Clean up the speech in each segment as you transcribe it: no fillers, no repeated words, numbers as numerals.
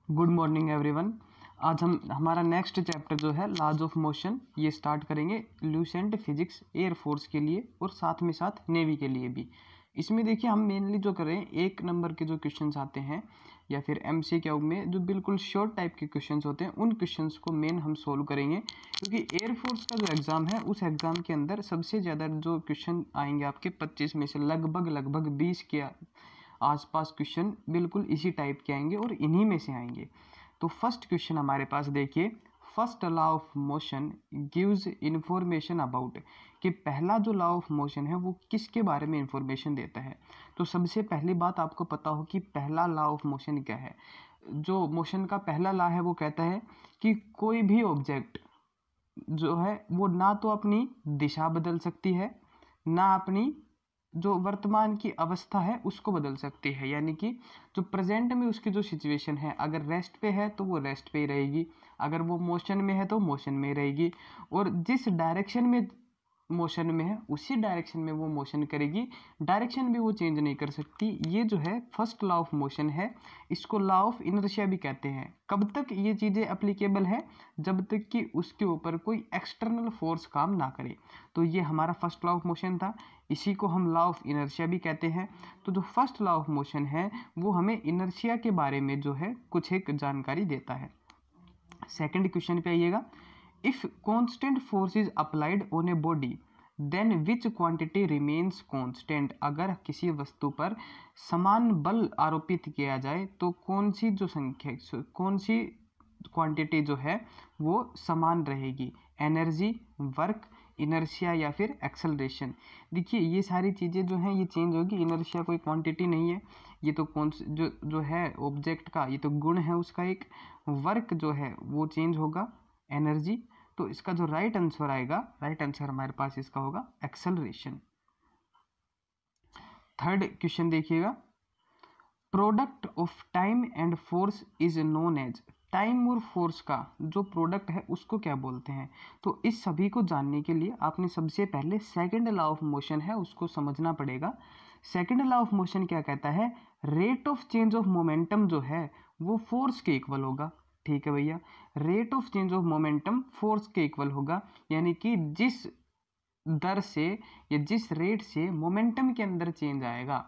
Good morning everyone. आज हम हमारा नेक्स्ट चैप्टर जो है लॉज ऑफ मोशन ये स्टार्ट करेंगे ल्यूसेंट फिजिक्स एयरफोर्स के लिए और साथ में साथ नेवी के लिए भी। इसमें देखिए हम मेनली जो करें 1 नंबर के जो क्वेश्चंस आते हैं या फिर MCQ में जो बिल्कुल शॉर्ट टाइप के क्वेश्चंस होते हैं उन क्वेश्चंस को मेन हम सोल्व करेंगे, क्योंकि एयरफोर्स का जो एग्ज़ाम है उस एग्ज़ाम के अंदर सबसे ज़्यादा जो क्वेश्चन आएंगे आपके 25 में से लगभग 20 के आसपास क्वेश्चन बिल्कुल इसी टाइप के आएंगे और इन्हीं में से आएंगे। तो फर्स्ट क्वेश्चन हमारे पास देखिए, first law of motion gives information about, कि पहला जो लॉ ऑफ मोशन है वो किसके बारे में इंफॉर्मेशन देता है। तो सबसे पहली बात आपको पता हो कि पहला लॉ ऑफ मोशन क्या है। जो मोशन का पहला लॉ है वो कहता है कि कोई भी ऑब्जेक्ट जो है वो ना तो अपनी दिशा बदल सकती है, ना अपनी जो वर्तमान की अवस्था है उसको बदल सकती है। यानी कि जो प्रेजेंट में उसकी जो सिचुएशन है, अगर रेस्ट पे है तो वो रेस्ट पे ही रहेगी, अगर वो मोशन में है तो मोशन में रहेगी, और जिस डायरेक्शन में मोशन में है उसी डायरेक्शन में वो मोशन करेगी, डायरेक्शन भी वो चेंज नहीं कर सकती। ये जो है फर्स्ट लॉ ऑफ मोशन है, इसको लॉ ऑफ इनर्शिया भी कहते हैं। कब तक ये चीज़ें एप्लीकेबल है, जब तक कि उसके ऊपर कोई एक्सटर्नल फोर्स काम ना करे। तो ये हमारा फर्स्ट लॉ ऑफ मोशन था, इसी को हम लॉ ऑफ इनर्शिया भी कहते हैं। तो जो फर्स्ट लॉ ऑफ मोशन है वो हमें इनर्शिया के बारे में जो है कुछ एक जानकारी देता है। सेकंड क्वेश्चन पे आइएगा, if constant force is applied on a body then which quantity remains constant, अगर किसी वस्तु पर समान बल आरोपित किया जाए तो कौन सी जो संख्या, कौन सी क्वांटिटी जो है वो समान रहेगी, एनर्जी, वर्क, इनर्शिया या फिर एक्सेलरेशन। देखिए ये सारी चीज़ें जो हैं ये चेंज होगी, इनर्शिया कोई क्वांटिटी नहीं है, ये तो कौन जो है ऑब्जेक्ट का ये तो गुण है उसका एक। वर्क जो है वो चेंज होगा, एनर्जी। तो इसका जो राइट आंसर आएगा, राइट आंसर हमारे पास इसका होगा एक्सेलरेशन। थर्ड क्वेश्चन देखिएगा, product of time and force is known as, time और फोर्स का जो प्रोडक्ट है उसको क्या बोलते हैं। तो इस सभी को जानने के लिए आपने सबसे पहले सेकंड लॉ ऑफ मोशन है उसको समझना पड़ेगा। सेकंड लॉ ऑफ मोशन क्या कहता है, rate of change of momentum जो है वो फोर्स के इक्वल होगा। ठीक है भैया, rate of change of momentum force के इक्वल होगा, यानी कि जिस दर से या जिस रेट से मोमेंटम के अंदर चेंज आएगा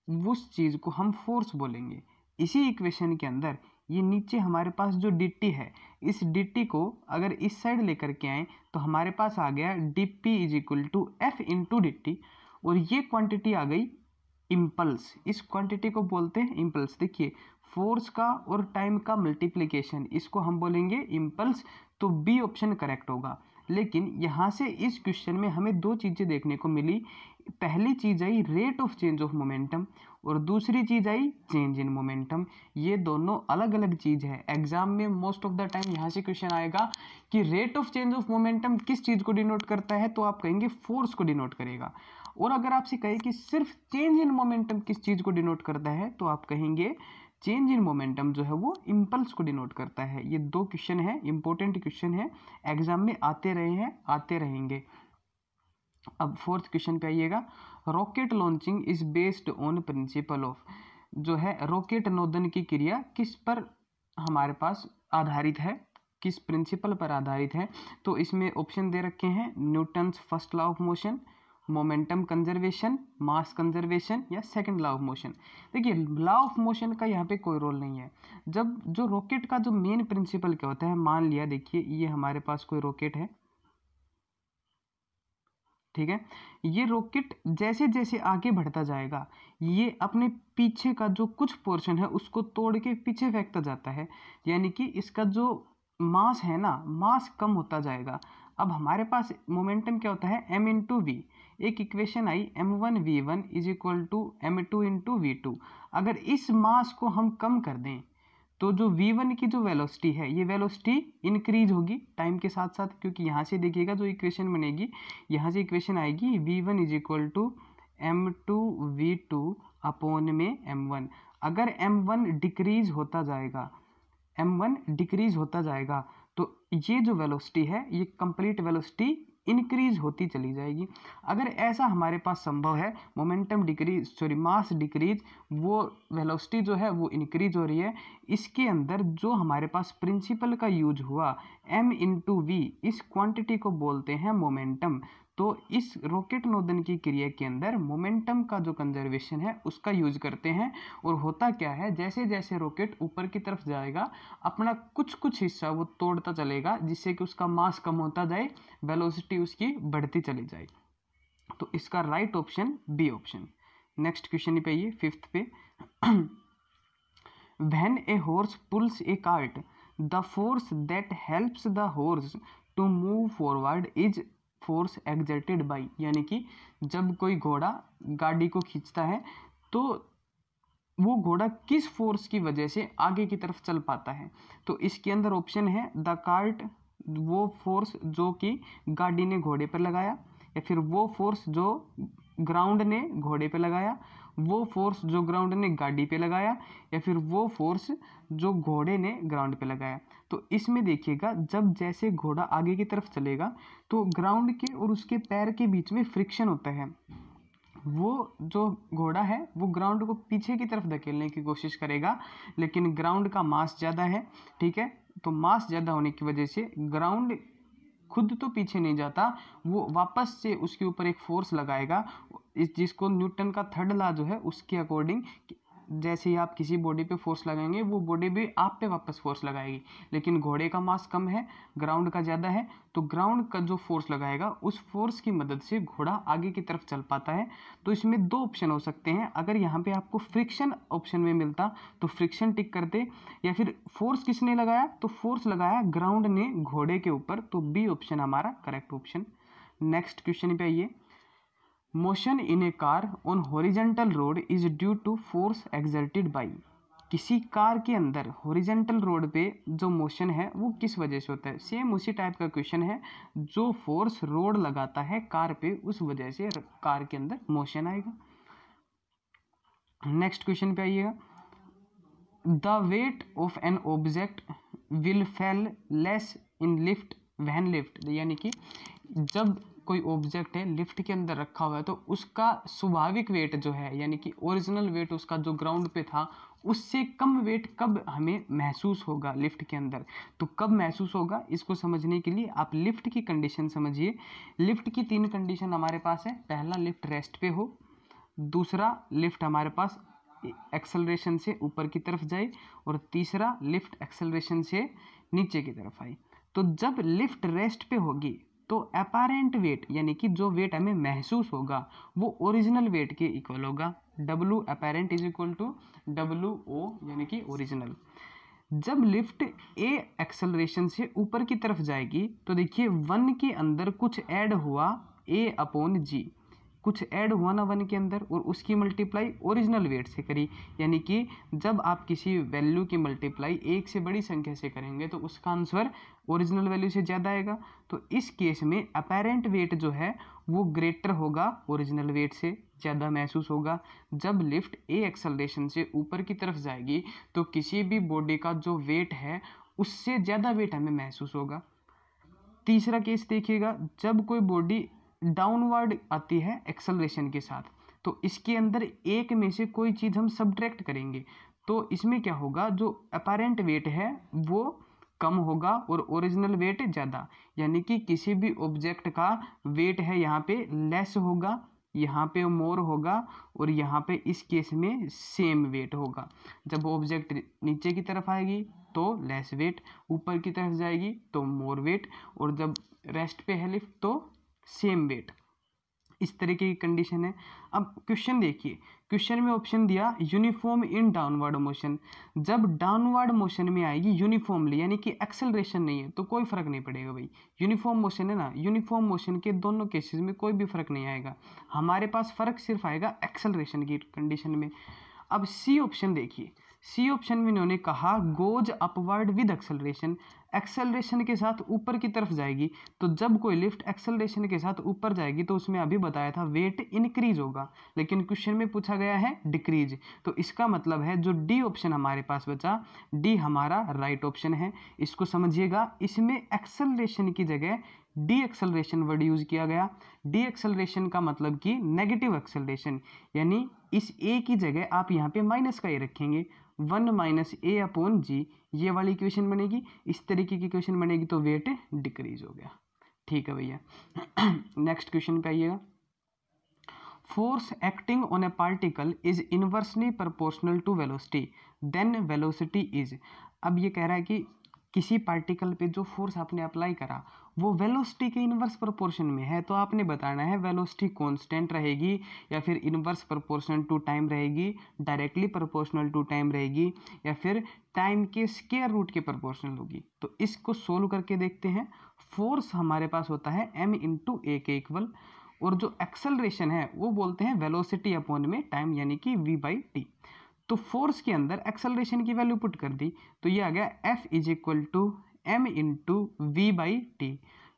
उस चीज़ को हम फोर्स बोलेंगे। इसी इक्वेशन के अंदर ये नीचे हमारे पास जो dt है, इस dt को अगर इस साइड लेकर के आए तो हमारे पास आ गया dp is equal to f into dt, और ये क्वांटिटी आ गई इम्पल्स। इस क्वांटिटी को बोलते हैं इम्पल्स। देखिए फोर्स का और टाइम का मल्टीप्लिकेशन, इसको हम बोलेंगे इम्पल्स। तो बी ऑप्शन करेक्ट होगा। लेकिन यहाँ से इस क्वेश्चन में हमें दो चीज़ें देखने को मिली, पहली चीज़ आई rate of change of momentum और दूसरी चीज़ आई चेंज इन मोमेंटम। ये दोनों अलग अलग चीज़ है। एग्जाम में मोस्ट ऑफ द टाइम यहाँ से क्वेश्चन आएगा कि rate of change of momentum किस चीज़ को डिनोट करता है, तो आप कहेंगे फोर्स को डिनोट करेगा। और अगर आपसे कहे कि सिर्फ चेंज इन मोमेंटम किस चीज़ को डिनोट करता है, तो आप कहेंगे चेंज इन मोमेंटम जो है वो इम्पल्स को डिनोट करता है। ये दो क्वेश्चन है, इंपॉर्टेंट क्वेश्चन है, एग्जाम में आते रहे हैं, आते रहेंगे। अब फोर्थ क्वेश्चन पे आइएगा, rocket launching is based on principle of, जो है रॉकेट नोदन की क्रिया किस पर हमारे पास आधारित है, किस प्रिंसिपल पर आधारित है। तो इसमें ऑप्शन दे रखे हैं, Newton's first law of motion, momentum conservation, mass conservation या सेकंड लॉ ऑफ मोशन। देखिए लॉ ऑफ मोशन का यहाँ पे कोई रोल नहीं है। जब जो रॉकेट का जो मेन प्रिंसिपल क्या होता है, मान लिया देखिए ये हमारे पास कोई रॉकेट है, ठीक है, ये रॉकेट जैसे जैसे आगे बढ़ता जाएगा ये अपने पीछे का जो कुछ पोर्शन है उसको तोड़ के पीछे फेंकता जाता है, यानी कि इसका जो मास है ना, मास कम होता जाएगा। अब हमारे पास मोमेंटम क्या होता है, m इंटू वी। एक इक्वेशन आई m1v1 is equal to m2 into v2। अगर इस मास को हम कम कर दें तो जो v1 की जो वेलोसिटी है ये वेलोसिटी इंक्रीज होगी टाइम के साथ साथ, क्योंकि यहाँ से देखिएगा जो इक्वेशन बनेगी, यहाँ से इक्वेशन आएगी v1 is equal to m2v2 upon में m1। अगर m1 डिक्रीज होता जाएगा, m1 डिक्रीज होता जाएगा तो ये जो वेलोसिटी है ये कंप्लीट वेलोसिटी इंक्रीज होती चली जाएगी। अगर ऐसा हमारे पास संभव है, मोमेंटम डिक्रीज मास डिक्रीज, वो वेलोसिटी जो है वो इंक्रीज हो रही है, इसके अंदर जो हमारे पास प्रिंसिपल का यूज हुआ m/v, इस क्वांटिटी को बोलते हैं मोमेंटम। तो इस रॉकेट नोदन की क्रिया के अंदर मोमेंटम का जो कंजर्वेशन है उसका यूज करते हैं। और होता क्या है, जैसे जैसे रॉकेट ऊपर की तरफ जाएगा अपना कुछ कुछ हिस्सा वो तोड़ता चलेगा, जिससे कि उसका मास कम होता जाए, वेलोसिटी उसकी बढ़ती चली जाए। तो इसका right option B option. Next question पे आइए, 5th पे। When a horse pulls a cart, the force that helps the horse to move forward is force exerted by, यानी कि जब कोई घोड़ा गाड़ी को खींचता है तो वो घोड़ा किस फोर्स की वजह से आगे की तरफ चल पाता है। तो इसके अंदर ऑप्शन है द कार्ट, वो फोर्स जो कि गाड़ी ने घोड़े पर लगाया, या फिर वो फोर्स जो ग्राउंड ने घोड़े पे लगाया, वो फोर्स जो ग्राउंड ने गाड़ी पे लगाया, या फिर वो फोर्स जो घोड़े ने ग्राउंड पे लगाया। तो इसमें देखिएगा, जब जैसे घोड़ा आगे की तरफ चलेगा तो ग्राउंड के और उसके पैर के बीच में फ्रिक्शन होता है। वो जो घोड़ा है वो ग्राउंड को पीछे की तरफ धकेलने की कोशिश करेगा, लेकिन ग्राउंड का मास ज़्यादा है, ठीक है। तो मास ज़्यादा होने की वजह से ग्राउंड खुद तो पीछे नहीं जाता, वो वापस से उसके ऊपर एक फोर्स लगाएगा, इस जिसको न्यूटन का थर्ड लॉ जो है उसके अकॉर्डिंग, जैसे ही आप किसी बॉडी पे फोर्स लगाएंगे वो बॉडी भी आप पे वापस फोर्स लगाएगी। लेकिन घोड़े का मास कम है, ग्राउंड का ज़्यादा है, तो ग्राउंड का जो फोर्स लगाएगा उस फोर्स की मदद से घोड़ा आगे की तरफ चल पाता है। तो इसमें दो ऑप्शन हो सकते हैं। अगर यहाँ पे आपको फ्रिक्शन ऑप्शन में मिलता तो फ्रिक्शन टिक करते, या फिर फोर्स किसने लगाया, तो फोर्स लगाया ग्राउंड ने घोड़े के ऊपर। तो बी ऑप्शन हमारा करेक्ट ऑप्शन। नेक्स्ट क्वेश्चन पे आइए। Motion in a car on horizontal road is due to force exerted by. किसी कार के अंदर हॉरिजेंटल रोड पे जो मोशन है वो किस वजह से होता है। सेम उसी टाइप का क्वेश्चन है, जो फोर्स रोड लगाता है कार पे उस वजह से कार के अंदर मोशन आएगा। नेक्स्ट क्वेश्चन पे आइएगा। The weight of an object will fail less in lift when lift, यानी कि जब कोई ऑब्जेक्ट है लिफ्ट के अंदर रखा हुआ है तो उसका स्वाभाविक वेट जो है, यानी कि ओरिजिनल वेट उसका जो ग्राउंड पे था उससे कम वेट कब हमें महसूस होगा लिफ्ट के अंदर। तो कब महसूस होगा, इसको समझने के लिए आप लिफ्ट की कंडीशन समझिए। लिफ्ट की 3 कंडीशन हमारे पास है। पहला, लिफ्ट रेस्ट पे हो। दूसरा, लिफ्ट हमारे पास एक्सेलरेशन से ऊपर की तरफ जाए। और तीसरा, लिफ्ट एक्सेलरेशन से नीचे की तरफ आए। तो जब लिफ्ट रेस्ट पे होगी तो अपैरेंट वेट, यानी कि जो वेट हमें महसूस होगा वो ओरिजिनल वेट के इक्वल होगा। W apparent is equal to WO, यानी कि ओरिजिनल। जब लिफ्ट A एक्सेलरेशन से ऊपर की तरफ जाएगी तो देखिए 1 के अंदर कुछ ऐड हुआ A/G, कुछ ऐड हुआ ना 1 के अंदर, और उसकी मल्टीप्लाई ओरिजिनल वेट से करी। यानी कि जब आप किसी वैल्यू की मल्टीप्लाई एक से बड़ी संख्या से करेंगे तो उसका आंसर ओरिजिनल वैल्यू से ज़्यादा आएगा। तो इस केस में अपैरेंट वेट जो है वो ग्रेटर होगा, ओरिजिनल वेट से ज़्यादा महसूस होगा। जब लिफ्ट A एक्सेलरेशन से ऊपर की तरफ जाएगी तो किसी भी बॉडी का जो वेट है उससे ज़्यादा वेट हमें महसूस होगा। तीसरा केस देखिएगा, जब कोई बॉडी डाउनवर्ड आती है एक्सेलरेशन के साथ, तो इसके अंदर एक में से कोई चीज़ हम सब्ट्रैक्ट करेंगे तो इसमें क्या होगा, जो अपैरेंट वेट है वो कम होगा और ओरिजिनल वेट ज़्यादा। यानी कि किसी भी ऑब्जेक्ट का वेट है यहाँ पे लेस होगा, यहाँ पे मोर होगा, और यहाँ पे इस केस में सेम वेट होगा। जब ऑब्जेक्ट नीचे की तरफ आएगी तो लेस वेट, ऊपर की तरफ जाएगी तो मोर वेट, और जब रेस्ट पे है लिफ्ट तो सेम वेट। इस तरीके की कंडीशन है। अब क्वेश्चन देखिए, क्वेश्चन में ऑप्शन दिया यूनिफॉर्म इन डाउनवर्ड मोशन। जब डाउनवर्ड मोशन में आएगी यूनिफॉर्मली, यानी कि एक्सेलरेशन नहीं है तो कोई फर्क नहीं पड़ेगा भाई। यूनिफॉर्म मोशन है ना, यूनिफॉर्म मोशन के दोनों केसेस में कोई भी फर्क नहीं आएगा, हमारे पास फर्क सिर्फ आएगा एक्सेलरेशन की कंडीशन में। अब सी ऑप्शन देखिए, सी ऑप्शन में इन्होंने कहा goes upward with acceleration, acceleration के साथ ऊपर की तरफ जाएगी। तो जब कोई लिफ्ट एक्सेलरेशन के साथ ऊपर जाएगी तो उसमें अभी बताया था वेट इंक्रीज होगा, लेकिन क्वेश्चन में पूछा गया है डिक्रीज। तो इसका मतलब है जो डी ऑप्शन हमारे पास बचा, डी हमारा राइट ऑप्शन है। इसको समझिएगा, इसमें एक्सेलरेशन की जगह डी एक्सेलरेशन वर्ड यूज किया गया। डी एक्सेलरेशन का मतलब कि नेगेटिव एक्सेलरेशन, यानी इस ए की जगह आप यहाँ पे माइनस का ए रखेंगे, 1 माइनस ए अपॉन जी, ये वाली इक्वेशन बनेगी। इस तरीके की इक्वेशन बनेगी तो वेट डिक्रीज हो गया। ठीक है भैया। नेक्स्ट क्वेश्चन पे आइएगा। Force acting on a particle is inversely proportional to velocity, then velocity is. अब ये कह रहा है कि किसी पार्टिकल पे जो फोर्स आपने अप्लाई करा वो वेलोसिटी के इनवर्स प्रोपोर्शन में है, तो आपने बताना है वेलोसिटी कांस्टेंट रहेगी या फिर इनवर्स प्रोपोर्शनल टू टाइम रहेगी, डायरेक्टली प्रोपोर्शनल टू टाइम रहेगी, या फिर टाइम के स्क्वायर रूट के प्रोपोर्शनल होगी। तो इसको सोल्व करके देखते हैं। फोर्स हमारे पास होता है m इंटू ए के इक्वल, और जो एक्सेलरेशन है वो बोलते हैं वेलोसिटी अपॉन में टाइम, यानी कि v बाई टी। तो फोर्स के अंदर एक्सेलरेशन की वैल्यू पुट कर दी तो ये आ गया F is equal to M into V by T.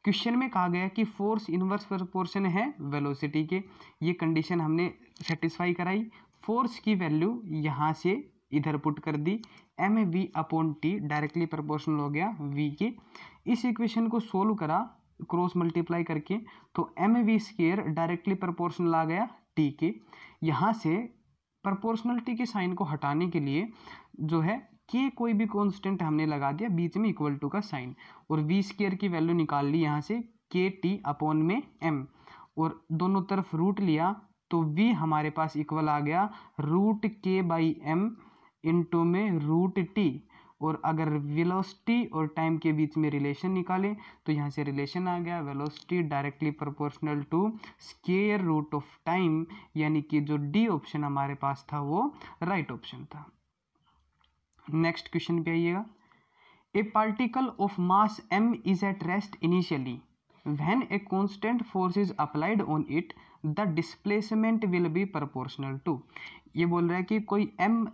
Question में कहा गया कि फोर्स इनवर्स प्रोपोर्शन है वेलोसिटी के, ये कंडीशन हमने सेटिस्फाई कराई। फोर्स की वैल्यू यहाँ से इधर पुट कर दी, M V upon T directly proportional हो गया वी के। इस इक्वेशन को सोल्व करा क्रॉस मल्टीप्लाई करके, तो M V square directly proportional आ गया टी के। यहाँ से प्रोपोर्शनलिटी के साइन को हटाने के लिए जो है के कोई भी कांस्टेंट हमने लगा दिया बीच में इक्वल टू का साइन, और वी स्क्वायर की वैल्यू निकाल ली यहाँ से के टी अपॉन में एम, और दोनों तरफ रूट लिया तो वी हमारे पास इक्वल आ गया रूट के बाई एम इंटू में रूट टी। और अगर वेलोसिटी और टाइम के बीच में रिलेशन निकालें तो यहाँ से रिलेशन आ गया velocity directly proportional to square root of time, यानी कि जो डी ऑप्शन हमारे पास था वो राइट ऑप्शन था। नेक्स्ट क्वेश्चन पे आइएगा। A particle of mass m is at rest initially, when a constant force is applied on it the displacement will be proportional to. ये बोल रहा है कि कोई m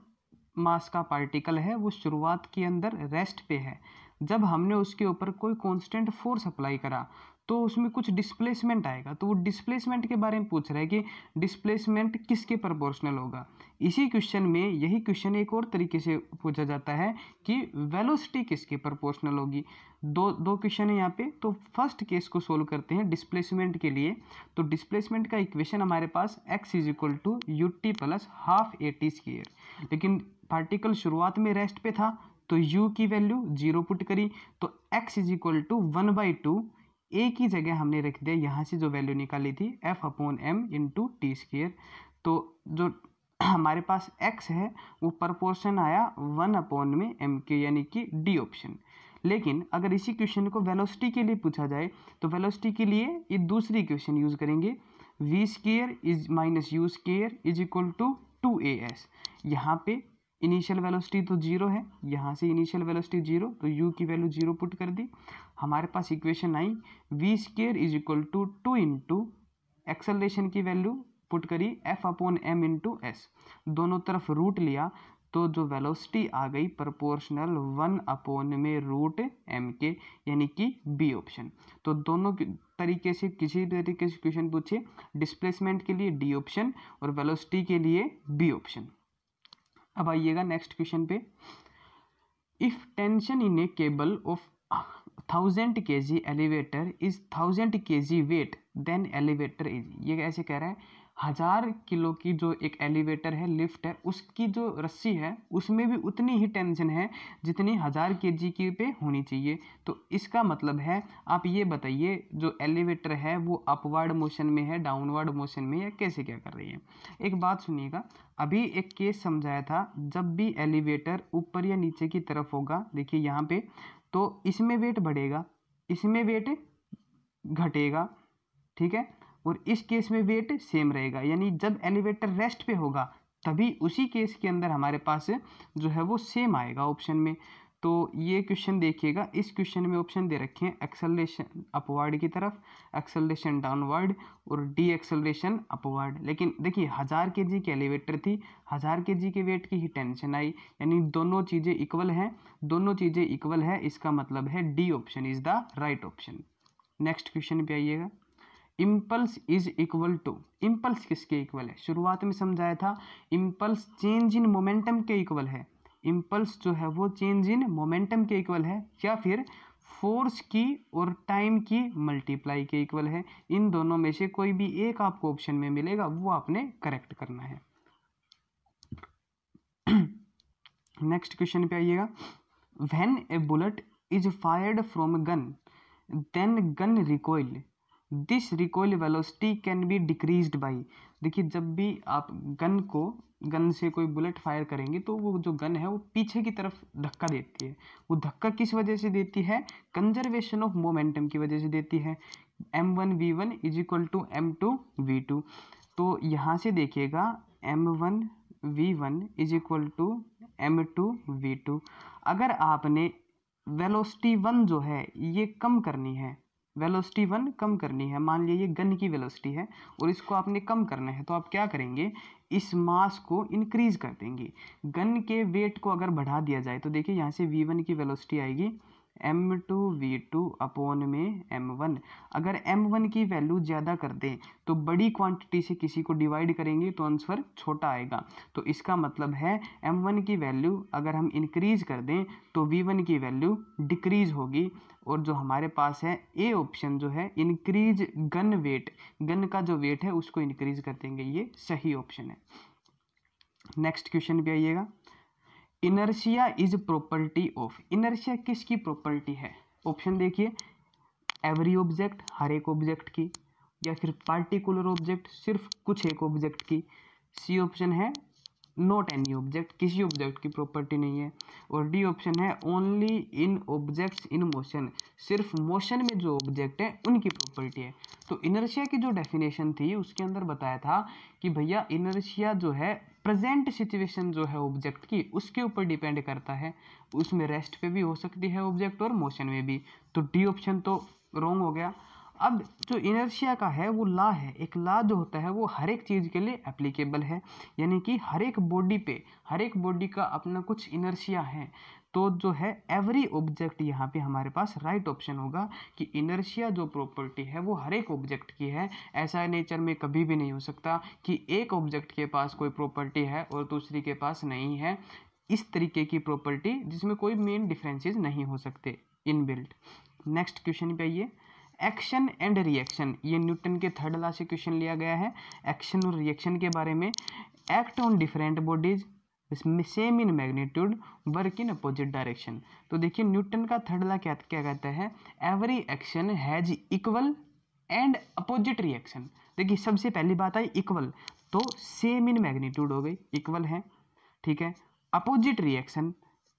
मास का पार्टिकल है, वो शुरुआत के अंदर रेस्ट पे है, जब हमने उसके ऊपर कोई कांस्टेंट फोर्स अप्लाई करा तो उसमें कुछ डिस्प्लेसमेंट आएगा। तो वो डिस्प्लेसमेंट के बारे में पूछ रहा है कि डिस्प्लेसमेंट किसके प्रोपोर्शनल होगा। इसी क्वेश्चन में यही क्वेश्चन एक और तरीके से पूछा जाता है कि वेलोसिटी किसके प्रोपोर्शनल होगी। दो क्वेश्चन है यहाँ पे। तो फर्स्ट केस को सोल्व करते हैं डिस्प्लेसमेंट के लिए। तो डिस्प्लेसमेंट का इक्वेशन हमारे पास x is equal to u t plus half a t square, लेकिन पार्टिकल शुरुआत में रेस्ट पे था तो u की वैल्यू 0 पुट करी, तो x is equal to 1/2 a की जगह हमने रख दिया यहाँ से जो वैल्यू निकाली थी f upon M into t square. तो जो हमारे पास x है वो प्रोपोर्शन आया 1 अपॉन में m के, यानी कि डी ऑप्शन। लेकिन अगर इसी क्वेश्चन को वेलोसिटी के लिए पूछा जाए तो वेलोसिटी के लिए ये दूसरी इक्वेशन यूज करेंगे, v square is minus u square is equal to 2as। यहाँ पे इनिशियल वेलोसिटी तो 0 है, यहाँ से इनिशियल वेलोसिटी 0, तो u की वैल्यू 0 पुट कर दी। हमारे पास इक्वेशन आई v square is equal to 2 into acceleration की वैल्यू पुट करी f upon M into S, दोनों तरफ रूट लिया तो जो वेलोसिटी आ गई प्रोपोर्शनल 1 अपॉन में रूट m के, यानी कि बी ऑप्शन। तो दोनों तरीके से किसी तरीके से क्वेश्चन पूछे, डिस्प्लेसमेंट के लिए डी ऑप्शन और वेलोसिटी के लिए बी ऑप्शन। अब आइएगा नेक्स्ट क्वेश्चन पे। If tension in a cable of 1000 kg elevator is 1000 kg weight then elevator is. ये ऐसे कह रहा है 1000 किलो की जो एक एलिवेटर है, लिफ्ट है, उसकी जो रस्सी है उसमें भी उतनी ही टेंशन है जितनी 1000 kg की पे होनी चाहिए। तो इसका मतलब है आप ये बताइए जो एलिवेटर है वो अपवर्ड मोशन में है, डाउनवर्ड मोशन में, या कैसे क्या कर रही है। एक बात सुनिएगा, अभी एक केस समझाया था, जब भी एलिवेटर ऊपर या नीचे की तरफ होगा, देखिए यहाँ पे, तो इसमें वेट बढ़ेगा, इसमें वेट घटेगा, ठीक है, और इस केस में वेट सेम रहेगा। यानी जब एलिवेटर रेस्ट पे होगा तभी उसी केस के अंदर हमारे पास जो है वो सेम आएगा ऑप्शन में। तो ये क्वेश्चन देखिएगा, इस क्वेश्चन में ऑप्शन दे रखे हैं एक्सेलरेशन अपवर्ड की तरफ, एक्सेलरेशन डाउनवर्ड और डी एक्सेलरेशन अपवर्ड। लेकिन देखिए 1000 kg की एलिवेटर थी, 1000 kg के वेट की ही टेंशन आई, यानी दोनों चीज़ें इक्वल हैं, दोनों चीज़ें इक्वल है, इसका मतलब है D option is the right option. Next question पे आइएगा। Impulse is equal to, impulse किसके इक्वल है, शुरुआत में समझाया था इम्पल्स चेंज इन मोमेंटम के इक्वल है। इम्पल्स जो है वो चेंज इन मोमेंटम के इक्वल है, या फिर फोर्स की और टाइम की मल्टीप्लाई के इक्वल है। इन दोनों में से कोई भी एक आपको ऑप्शन में मिलेगा, वो आपने करेक्ट करना है। नेक्स्ट क्वेश्चन पे आइएगा। When a bullet is fired from gun then gun recoil, this recoil velocity can be decreased by. देखिए, जब भी आप गन से कोई बुलेट फायर करेंगे तो वो जो गन है वो पीछे की तरफ धक्का देती है। वो धक्का किस वजह से देती है? कंजर्वेशन ऑफ मोमेंटम की वजह से देती है। m1v1 is equal to m2v2। तो यहाँ से देखिएगा m1v1 is equal to m2v2। अगर आपने वेलोसिटी 1 जो है ये कम करनी है, वेलोसिटी 1 कम करनी है, मान लीजिए ये गन की वेलोसिटी है और इसको आपने कम करना है, तो आप क्या करेंगे? इस मास को इंक्रीज कर देंगे। गन के वेट को अगर बढ़ा दिया जाए तो देखिए यहाँ से v1 की वेलोसिटी आएगी m2v2 अपॉन में m1। अगर m1 की वैल्यू ज़्यादा कर दें तो बड़ी क्वांटिटी से किसी को डिवाइड करेंगे तो आंसर छोटा आएगा। तो इसका मतलब है m1 की वैल्यू अगर हम इंक्रीज कर दें तो v1 की वैल्यू डिक्रीज होगी। और जो हमारे पास है ए ऑप्शन जो है इंक्रीज गन वेट, गन का जो वेट है उसको इंक्रीज कर देंगे, ये सही ऑप्शन है। नेक्स्ट क्वेश्चन पे आइएगा। Inertia is property of, inertia किसकी प्रॉपर्टी है? ऑप्शन देखिए, एवरी ऑब्जेक्ट, हर एक ऑब्जेक्ट की, या फिर पार्टिकुलर ऑब्जेक्ट, सिर्फ कुछ एक ऑब्जेक्ट की। सी ऑप्शन है नॉट एनी ऑब्जेक्ट, किसी ऑब्जेक्ट की प्रॉपर्टी नहीं है। और डी ऑप्शन है only in objects in motion, सिर्फ मोशन में जो ऑब्जेक्ट है उनकी प्रॉपर्टी है। तो इनर्शिया की जो डेफिनेशन थी उसके अंदर बताया था कि भैया इनर्शिया जो है प्रेजेंट सिचुएशन जो है ऑब्जेक्ट की उसके ऊपर डिपेंड करता है, उसमें रेस्ट पे भी हो सकती है ऑब्जेक्ट और मोशन में भी। तो डी ऑप्शन तो रॉन्ग हो गया। अब जो इनर्शिया का है वो लॉ है, एक लॉ जो होता है वो हर एक चीज़ के लिए एप्लीकेबल है, यानी कि हर एक बॉडी पे, हर एक बॉडी का अपना कुछ इनर्शिया है। तो जो है एवरी ऑब्जेक्ट, यहाँ पे हमारे पास राइट ऑप्शन होगा कि इनर्शिया जो प्रॉपर्टी है वो हर एक ऑब्जेक्ट की है। ऐसा नेचर में कभी भी नहीं हो सकता कि एक ऑब्जेक्ट के पास कोई प्रॉपर्टी है और दूसरी के पास नहीं है। इस तरीके की प्रॉपर्टी जिसमें कोई मेन डिफरेंसेस नहीं हो सकते इनबिल्ट। नेक्स्ट क्वेश्चन पे आइए। एक्शन एंड रिएक्शन, ये न्यूटन के थर्ड लॉ से क्वेश्चन लिया गया है। एक्शन और रिएक्शन के बारे में, act on different bodies same in magnitude work in opposite direction. तो देखिए न्यूटन का थर्ड लॉ क्या कहता है? Every action has equal and opposite reaction. देखिए सबसे पहली बात आई इक्वल, तो सेम इन मैग्नीट्यूड हो गई, इक्वल है, ठीक है। अपोजिट रिएक्शन,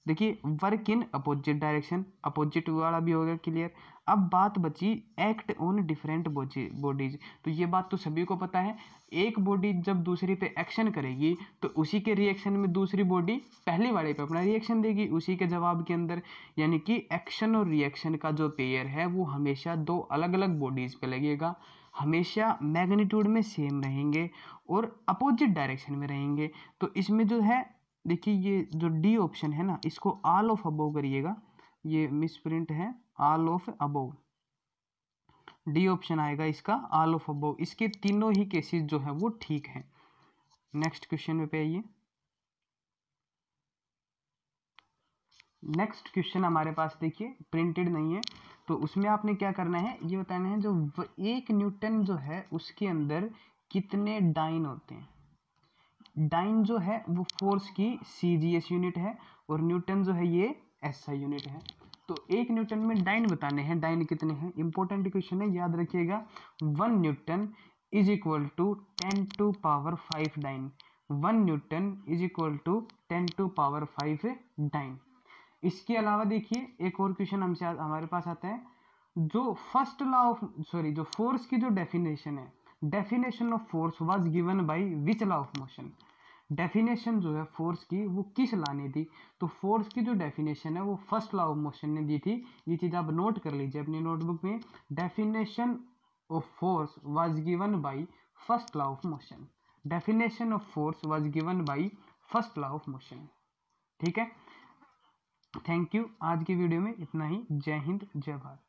देखिए work in opposite direction, opposite वाला भी हो गया क्लियर। अब बात बची एक्ट ऑन डिफरेंट बॉडीज। तो ये बात तो सभी को पता है, एक बॉडी जब दूसरी पे एक्शन करेगी तो उसी के रिएक्शन में दूसरी बॉडी पहले वाले पे अपना रिएक्शन देगी उसी के जवाब के अंदर। यानी कि एक्शन और रिएक्शन का जो पेयर है वो हमेशा दो अलग अलग बॉडीज पे लगेगा, हमेशा मैग्नीट्यूड में सेम रहेंगे और अपोजिट डायरेक्शन में रहेंगे। तो इसमें जो है देखिए ये जो डी ऑप्शन है ना, इसको ऑल ऑफ अबोव करिएगा, ये मिसप्रिंट है, all of above, D option आएगा इसका ऑल ऑफ अबोव। इसके तीनों ही केसेस जो है वो ठीक है। नेक्स्ट क्वेश्चन पे आइए। नेक्स्ट क्वेश्चन हमारे पास देखिए प्रिंटेड नहीं है, तो उसमें आपने क्या करना है ये बताना है, जो 1 न्यूटन जो है उसके अंदर कितने डाइन होते हैं। डाइन जो है वो फोर्स की CGS यूनिट है और न्यूटन जो है ये SI यूनिट है। तो 1 न्यूटन में डाइन बताने हैं, डाइन कितने हैं, इंपॉर्टेंट क्वेश्चन है, याद रखिएगा। 1 newton is equal to 10⁵ dyne, 1 newton is equal to 10⁵ dyne. इसके अलावा देखिए एक और क्वेश्चन हमसे हमारे पास आता है, जो फर्स्ट लॉ ऑफ जो फोर्स की जो डेफिनेशन है, definition of force was given by which law of motion. Definition जो है फोर्स की वो किस लॉ ने दी? तो फोर्स की जो डेफिनेशन है वो फर्स्ट लॉ ऑफ मोशन ने दी थी। ये चीज आप नोट कर लीजिए अपनी नोटबुक में, definition of force was given by first law of motion, definition of force was given by first law of motion, ठीक है। थैंक यू, आज की वीडियो में इतना ही। जय हिंद, जय भारत।